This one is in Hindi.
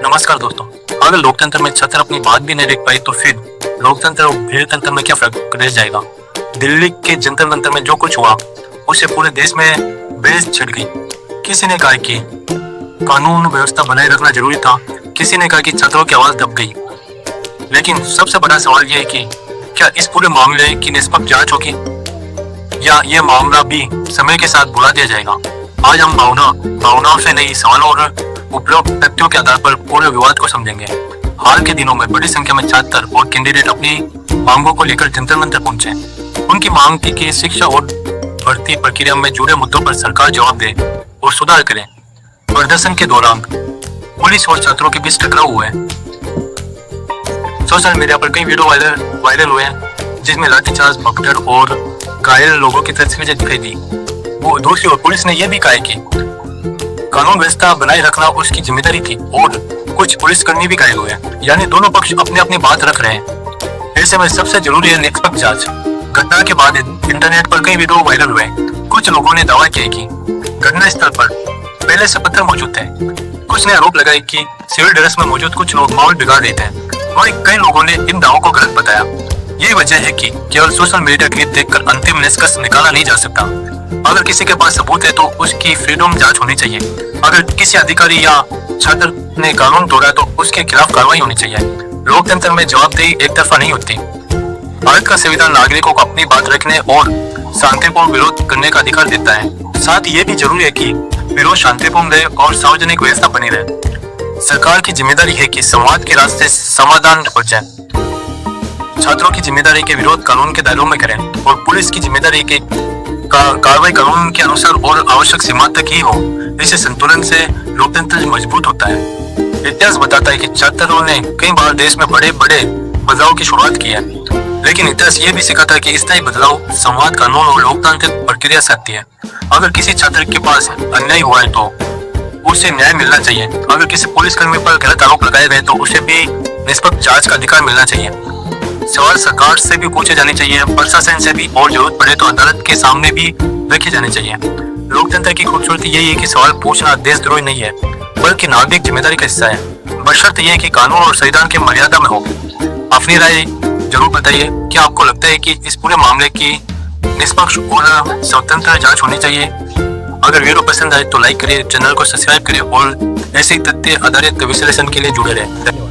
नमस्कार दोस्तों। अगर लोकतंत्र में छात्र अपनी बात भी नहीं रख पाई तो फिर लोकतंत्र और भीड़तंत्र में क्या फर्क रह जाएगा। दिल्ली के जंतर मंतर में जो कुछ हुआ उससे पूरे देश में बहस छिड़ गई। किसी ने कहा कि कानून व्यवस्था बनाए रखना जरूरी था, किसी ने कहा कि छात्रों की आवाज दब गई। लेकिन सबसे बड़ा सवाल यह है कि क्या इस पूरे मामले की निष्पक्ष जांच होगी या यह मामला भी समय के साथ भुला दिया जाएगा। आज हम भावनाओं से नहीं, सवालों और उपलब्ध तथ्यों के आधार पर पूरे विवाद को समझेंगे। हाल के दिनों में बड़ी संख्या में छात्र और कैंडिडेट अपनी मांगों को लेकर जंतर मंतर पहुंचे। उनकी मांग थी कि शिक्षा और भर्ती प्रक्रिया में जुड़े मुद्दों पर सरकार जवाब दे और सुधार करे। प्रदर्शन के दौरान पुलिस और छात्रों के बीच टकराव हुए। सोशल मीडिया पर कई वीडियो वायरल हुए जिसमें लाठीचार्ज, पकड़ और घायल लोगों की तस्वीरें दिखाई दी। वो दूसरी ओर पुलिस ने यह भी कहा कि कानून व्यवस्था बनाए रखना उसकी जिम्मेदारी थी और कुछ पुलिसकर्मी भी घायल हुए। यानी दोनों पक्ष अपनी अपनी बात रख रहे हैं। ऐसे में सबसे जरूरी है निष्पक्ष जांच। घटना के बाद इंटरनेट पर कई वीडियो वायरल हुए। कुछ लोगों ने दावा किया कि घटना स्थल पर पहले से पत्थर मौजूद थे। कुछ ने आरोप लगाया कि सिविल ड्रेस में मौजूद कुछ लोग माहौल बिगाड़ रहे थे। वहीं कई लोगों ने इन दावों को गलत बताया। यही वजह है कि केवल सोशल मीडिया क्लिप देखकर अंतिम निष्कर्ष निकाला नहीं जा सकता। अगर किसी के पास सबूत है तो उसकी फ्रीडम जांच होनी चाहिए। अगर किसी अधिकारी या छात्र ने कानून तोड़ा तो उसके खिलाफ कार्रवाई होनी चाहिए। लोकतंत्र में जवाबदेही एक तरफा नहीं होती। भारत का संविधान नागरिकों को अपनी बात रखने और शांतिपूर्ण विरोध करने का अधिकार देता है। साथ ही ये भी जरूरी है कि विरोध शांतिपूर्ण रहे और सार्वजनिक व्यवस्था बनी रहे। सरकार की जिम्मेदारी है कि संवाद के रास्ते समाधान हो जाए। छात्रों की जिम्मेदारी के विरोध कानून के दायरों में करें और पुलिस की जिम्मेदारी के कार्रवाई कानून के अनुसार और आवश्यक सीमा तक ही हो। इसे संतुलन से लोकतंत्र मजबूत होता है। इतिहास बताता है कि छात्रों ने कई बार देश में बड़े बड़े बदलाव की शुरुआत की है, लेकिन इतिहास ये भी सिखाता है कि स्थायी बदलाव संवाद, कानून और लोकतांत्रिक प्रक्रिया से आती है। अगर किसी छात्र के पास अन्याय हुआ है तो उसे न्याय मिलना चाहिए। अगर किसी पुलिसकर्मी पर गलत आरोप लगाए गए तो उसे भी निष्पक्ष जांच का अधिकार मिलना चाहिए। सवाल सरकार से भी पूछे जाने चाहिए, प्रशासन से भी, और जरूरत पड़े तो अदालत के सामने भी रखे जाने चाहिए। लोकतंत्र की खूबसूरती यही है कि सवाल पूछना देशद्रोही नहीं है बल्कि नागरिक जिम्मेदारी का हिस्सा है। बशर्ते यह कि कानून और संविधान के मर्यादा में हो। अपनी राय जरूर बताइए। क्या आपको लगता है कि इस पूरे मामले की निष्पक्ष और स्वतंत्र जांच होनी चाहिए? अगर वीडियो पसंद आए तो लाइक करिए, चैनल को सब्सक्राइब करिए और ऐसे ही तथ्य आधारित विश्लेषण के लिए जुड़े रहे। धन्यवाद।